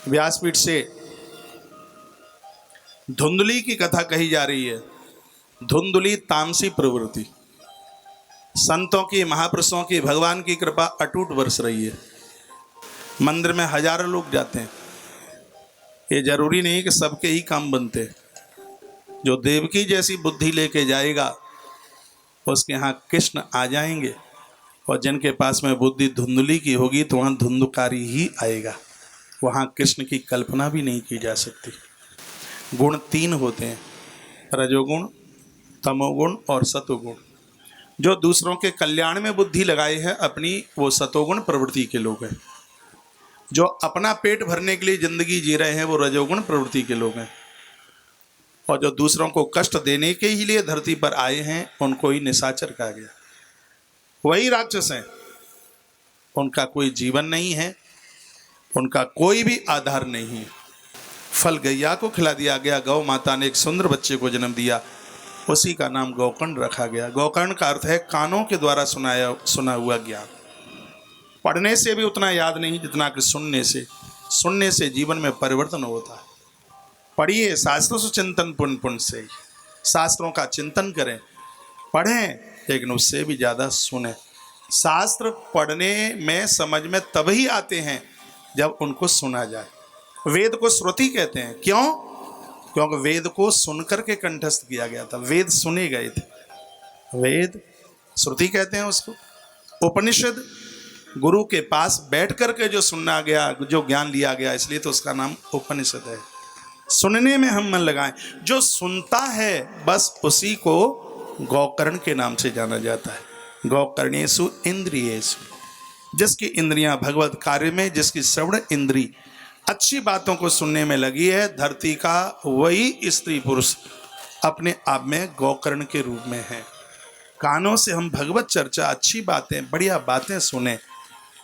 व्यासपीठ से धुंधली की कथा कही जा रही है। धुंधली तामसी प्रवृत्ति, संतों की, महापुरुषों की, भगवान की कृपा अटूट बरस रही है। मंदिर में हजारों लोग जाते हैं। ये जरूरी नहीं कि सबके ही काम बनते। जो देवकी जैसी बुद्धि लेके जाएगा उसके यहाँ कृष्ण आ जाएंगे, और जिनके पास में बुद्धि धुंधली की होगी तो वहाँ धुंधकारी ही आएगा। वहाँ कृष्ण की कल्पना भी नहीं की जा सकती। गुण तीन होते हैं, रजोगुण, तमोगुण और सतोगुण। जो दूसरों के कल्याण में बुद्धि लगाए हैं अपनी, वो सतोगुण प्रवृत्ति के लोग हैं। जो अपना पेट भरने के लिए जिंदगी जी रहे हैं वो रजोगुण प्रवृत्ति के लोग हैं। और जो दूसरों को कष्ट देने के ही लिए धरती पर आए हैं उनको ही निशाचर कहा गया। वही राक्षस हैं, उनका कोई जीवन नहीं है, उनका कोई भी आधार नहीं है। फल गैया को खिला दिया गया, गौ माता ने एक सुंदर बच्चे को जन्म दिया, उसी का नाम गौकर्ण रखा गया। गौकर्ण का अर्थ है कानों के द्वारा सुना हुआ ज्ञान। पढ़ने से भी उतना याद नहीं जितना कि सुनने से जीवन में परिवर्तन होता है। पढ़िए, शास्त्रों से चिंतन पुण्य पुण्य से, शास्त्रों का चिंतन करें, पढ़ें, लेकिन उससे भी ज़्यादा सुने। शास्त्र पढ़ने में समझ में तभी आते हैं जब उनको सुना जाए। वेद को श्रुति कहते हैं। क्यों? क्योंकि वेद को सुनकर के कंठस्थ किया गया था। वेद सुने गए थे, वेद श्रुति कहते हैं उसको। उपनिषद गुरु के पास बैठ कर के जो सुनना गया, जो ज्ञान लिया गया, इसलिए तो उसका नाम उपनिषद है। सुनने में हम मन लगाएं। जो सुनता है बस उसी को गौकर्ण के नाम से जाना जाता है। गौकर्णेषु इंद्रियेषु, जिसकी इंद्रियां भगवत कार्य में, जिसकी श्रवण इंद्री अच्छी बातों को सुनने में लगी है, धरती का वही स्त्री पुरुष अपने आप में गौकर्ण के रूप में है। कानों से हम भगवत चर्चा, अच्छी बातें, बढ़िया बातें सुने,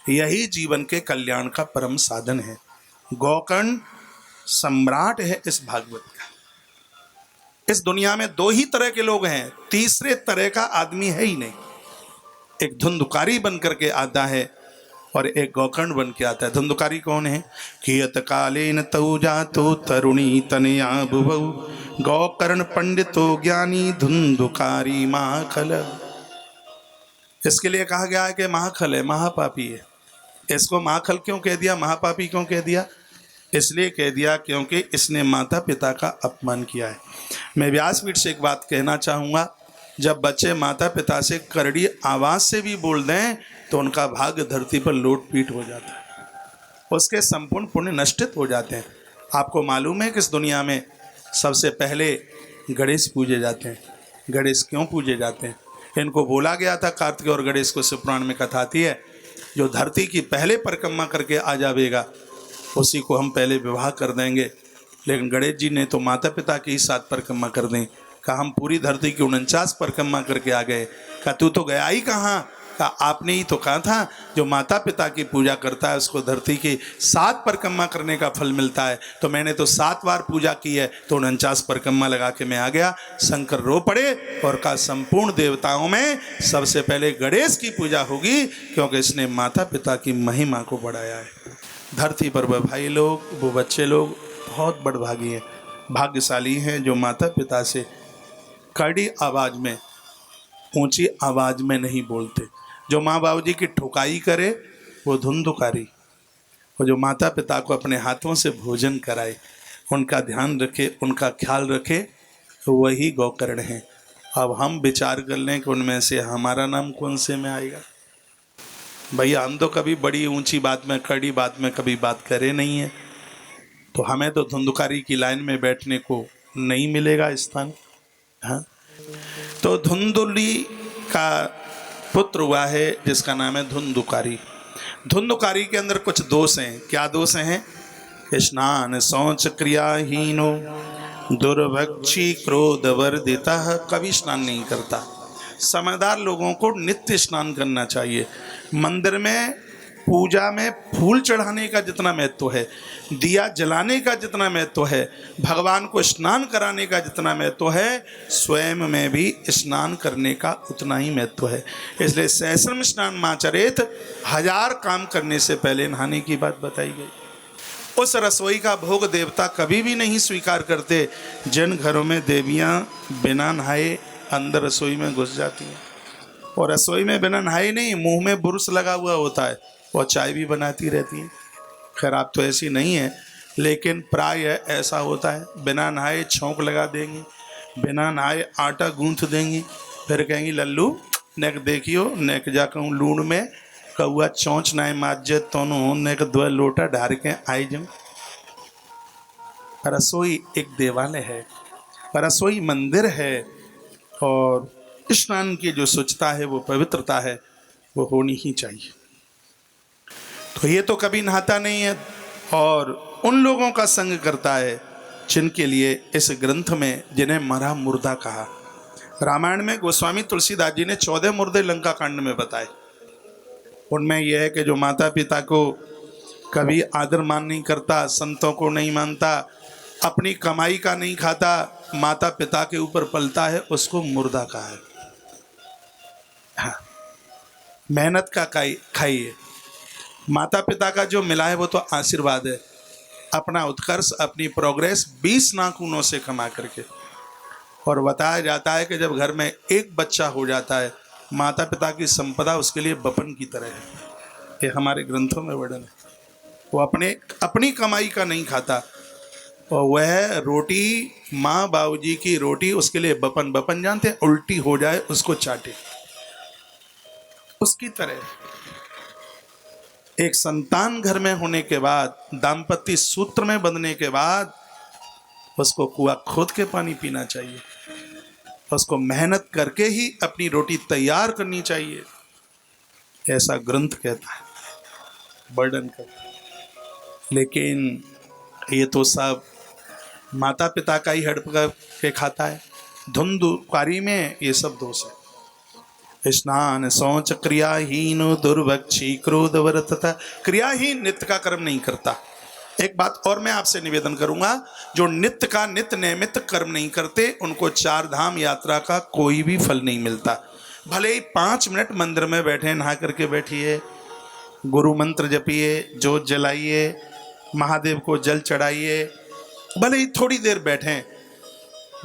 यही जीवन के कल्याण का परम साधन है। गौकर्ण सम्राट है इस भागवत का। इस दुनिया में दो ही तरह के लोग हैं, तीसरे तरह का आदमी है ही नहीं। एक धुंधकारी बन करके आता है और एक गौकर्ण बन के आता है। धुंधकारी कौन है? कियत कालेन तौ जातो तरुणी तनया भुवौ गौकर्ण पंडितो ज्ञानी धुंधकारी महाखल। इसके लिए कहा गया है कि महाखल है, महापापी है। इसको महाखल क्यों कह दिया, महापापी क्यों कह दिया? इसलिए कह दिया क्योंकि इसने माता पिता का अपमान किया है। मैं व्यासपीठ से एक बात कहना चाहूँगा, जब बच्चे माता पिता से करड़ी आवाज़ से भी बोल दें तो उनका भाग्य धरती पर लोट पीट हो जाता है, उसके संपूर्ण पुण्य नष्टित हो जाते हैं। आपको मालूम है कि इस दुनिया में सबसे पहले गणेश पूजे जाते हैं। गणेश क्यों पूजे जाते हैं? इनको बोला गया था, कार्तिक और गणेश को शिवपुराण में कथा आती है, जो धरती की पहले परिक्रमा करके आ जाएगा उसी को हम पहले विवाह कर देंगे। लेकिन गणेश जी ने तो माता पिता की ही 7 परिक्रमा कर दें। कहा हम पूरी धरती की 49 परिक्रमा करके आ गए। कहा तू तो गया ही कहाँ? कहा आपने ही तो कहा था जो माता पिता की पूजा करता है उसको धरती की 7 परिक्रमा करने का फल मिलता है। तो मैंने तो 7 बार पूजा की है, तो 49 परिक्रमा लगा के मैं आ गया। शंकर रो पड़े और कहा संपूर्ण देवताओं में सबसे पहले गणेश की पूजा होगी, क्योंकि इसने माता पिता की महिमा को बढ़ाया है। धरती पर वह भाई लोग, वो बच्चे लोग बहुत बड़भागी हैं, भाग्यशाली हैं जो माता पिता से कड़ी आवाज़ में, ऊंची आवाज़ में नहीं बोलते। जो माँ बाबू जी की ठुकाई करे वो धुंधकारी, और जो माता पिता को अपने हाथों से भोजन कराए, उनका ध्यान रखे, उनका ख्याल रखे, वही गौकर्ण हैं। अब हम विचार कर लें कि उनमें से हमारा नाम कौन से में आएगा। भैया हम तो कभी बड़ी ऊंची बात में, कड़ी बात में कभी बात करे नहीं है, तो हमें तो धुंधकारी की लाइन में बैठने को नहीं मिलेगा स्थान। हाँ, तो धुंधुली का पुत्र हुआ है जिसका नाम है धुंधुकारी। धुंधुकारी के अंदर कुछ दोष हैं। क्या दोष हैं? स्नान शौच क्रियाहीनो दुर्भक्षी क्रोध वर्धितः। कभी स्नान नहीं करता। समझदार लोगों को नित्य स्नान करना चाहिए। मंदिर में पूजा में फूल चढ़ाने का जितना महत्व है, दिया जलाने का जितना महत्व है, भगवान को स्नान कराने का जितना महत्व है, स्वयं में भी स्नान करने का उतना ही महत्व है। इसलिए सहस्रम स्नान माचरेत, 1000 काम करने से पहले नहाने की बात बताई गई। उस रसोई का भोग देवता कभी भी नहीं स्वीकार करते जिन घरों में देवियां बिना नहाए अंदर रसोई में घुस जाती हैं। और रसोई में बिना नहाए नहीं, मुंह में बुरुस लगा हुआ होता है और चाय भी बनाती रहती हैं। खैर आप तो ऐसी नहीं है, लेकिन प्राय ऐसा होता है, बिना नहाए छौंक लगा देंगी, बिना नहाए आटा गूंथ देंगी, फिर कहेंगी लल्लू नेक देखियो नेक जाकर लूण में कौआ चौंच नाए माजे तोनू नेक दो लोटा ढार के आई जाऊं। रसोई एक देवालय है, रसोई मंदिर है, और स्नान की जो शुचिता है, वो पवित्रता है, वो होनी ही चाहिए। तो ये तो कभी नहाता नहीं है और उन लोगों का संग करता है जिनके लिए इस ग्रंथ में जिन्हें मरा मुर्दा कहा। रामायण में गोस्वामी तुलसीदास जी ने 14 मुर्दे लंका कांड में बताए। उनमें यह है कि जो माता पिता को कभी आदर मान नहीं करता, संतों को नहीं मानता, अपनी कमाई का नहीं खाता, माता पिता के ऊपर पलता है, उसको मुर्दा कहा है। हाँ, मेहनत का खाइए, माता पिता का जो मिला है वो तो आशीर्वाद है। अपना उत्कर्ष, अपनी प्रोग्रेस 20 नाखूनों से कमा करके। और बताया जाता है कि जब घर में एक बच्चा हो जाता है, माता पिता की संपदा उसके लिए बपन की तरह है। ये हमारे ग्रंथों में वर्णन है। वो अपनी कमाई का नहीं खाता, और वह रोटी, माँ बाबूजी की रोटी उसके लिए बपन। बपन जानते हैं, उल्टी हो जाए उसको चाटे, उसकी तरह। एक संतान घर में होने के बाद, दाम्पत्य सूत्र में बंधने के बाद, उसको कुआं खोद के पानी पीना चाहिए, उसको मेहनत करके ही अपनी रोटी तैयार करनी चाहिए, ऐसा ग्रंथ कहता है, वर्णन करता है। लेकिन ये तो सब माता पिता का ही हड़प के खाता है। धुंधकारी में ये सब दोष है। स्नान शौच क्रियाहीन दुर्भक्षी क्रोध वर्तता, क्रियाहीन नित्य का कर्म नहीं करता। एक बात और मैं आपसे निवेदन करूंगा, जो नित्य का नित्य नियमित कर्म नहीं करते, उनको 4 धाम यात्रा का कोई भी फल नहीं मिलता। भले ही 5 मिनट मंदिर में बैठे, नहा करके बैठिए, गुरु मंत्र जपिए, जोत जलाइए, महादेव को जल चढ़ाइए, भले ही थोड़ी देर बैठें,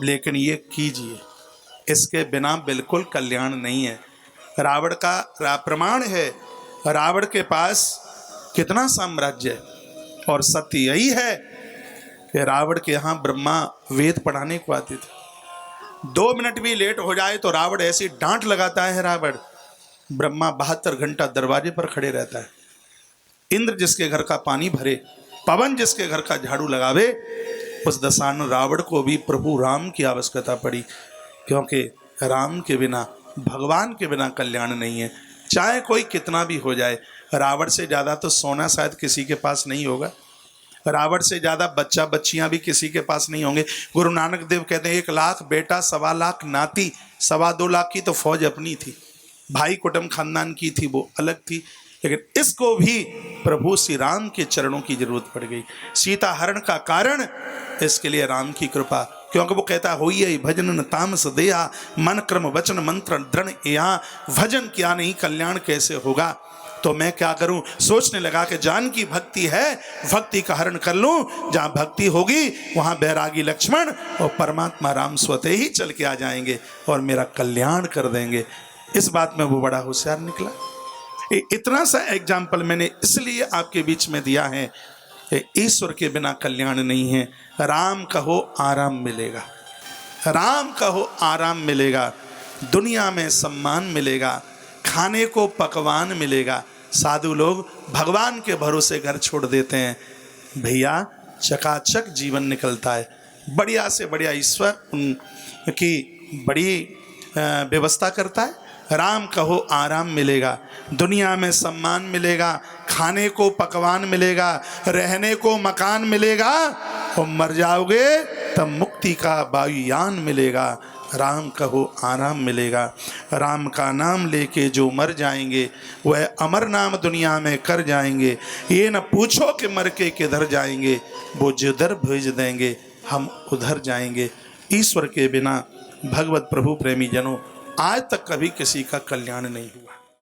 लेकिन ये कीजिए, इसके बिना बिल्कुल कल्याण नहीं है। रावण का प्रमाण है, रावण के पास कितना साम्राज्य है, और सत्य यही है कि रावण के यहाँ ब्रह्मा वेद पढ़ाने को आते थे। 2 मिनट भी लेट हो जाए तो रावण ऐसी डांट लगाता है, रावण ब्रह्मा 72 घंटा दरवाजे पर खड़े रहता है। इंद्र जिसके घर का पानी भरे, पवन जिसके घर का झाड़ू लगावे, उस दशानन रावण को भी प्रभु राम की आवश्यकता पड़ी, क्योंकि राम के बिना, भगवान के बिना कल्याण नहीं है। चाहे कोई कितना भी हो जाए, रावण से ज़्यादा तो सोना शायद किसी के पास नहीं होगा, रावण से ज़्यादा बच्चा बच्चियां भी किसी के पास नहीं होंगे। गुरु नानक देव कहते हैं 1 लाख बेटा, 1.25 लाख नाती, 2.25 लाख की तो फौज अपनी थी, भाई कुटुंब खानदान की थी, वो अलग थी। लेकिन इसको भी प्रभु श्री राम के चरणों की जरूरत पड़ गई। सीता हरण का कारण इसके लिए राम की कृपा, क्योंकि वो कहता होइए भजन तामस देहा, मन क्रम वचन मंत्र दृढ़ यहाँ, भजन क्या नहीं कल्याण कैसे होगा। तो मैं क्या करूं, सोचने लगा कि जान की भक्ति है, भक्ति का हरण कर लूं। जहां भक्ति होगी वहां बैरागी लक्ष्मण और परमात्मा राम स्वतः ही चल के आ जाएंगे और मेरा कल्याण कर देंगे। इस बात में वो बड़ा होशियार निकला। इतना सा एग्जाम्पल मैंने इसलिए आपके बीच में दिया है, ईश्वर के बिना कल्याण नहीं है। राम कहो आराम मिलेगा, राम कहो आराम मिलेगा, दुनिया में सम्मान मिलेगा, खाने को पकवान मिलेगा। साधु लोग भगवान के भरोसे घर छोड़ देते हैं, भैया चकाचक जीवन निकलता है। बढ़िया से बढ़िया ईश्वर उनकी बड़ी व्यवस्था करता है। राम कहो आराम मिलेगा, दुनिया में सम्मान मिलेगा, खाने को पकवान मिलेगा, रहने को मकान मिलेगा, और मर जाओगे तब मुक्ति का वायुयान मिलेगा। राम कहो आराम मिलेगा। राम का नाम लेके जो मर जाएंगे वह अमर नाम दुनिया में कर जाएंगे। ये न पूछो कि मर के किधर जाएंगे, वो जिधर भेज देंगे हम उधर जाएंगे। ईश्वर के बिना भगवत प्रभु प्रेमी जनों आज तक कभी किसी का कल्याण नहीं हुआ।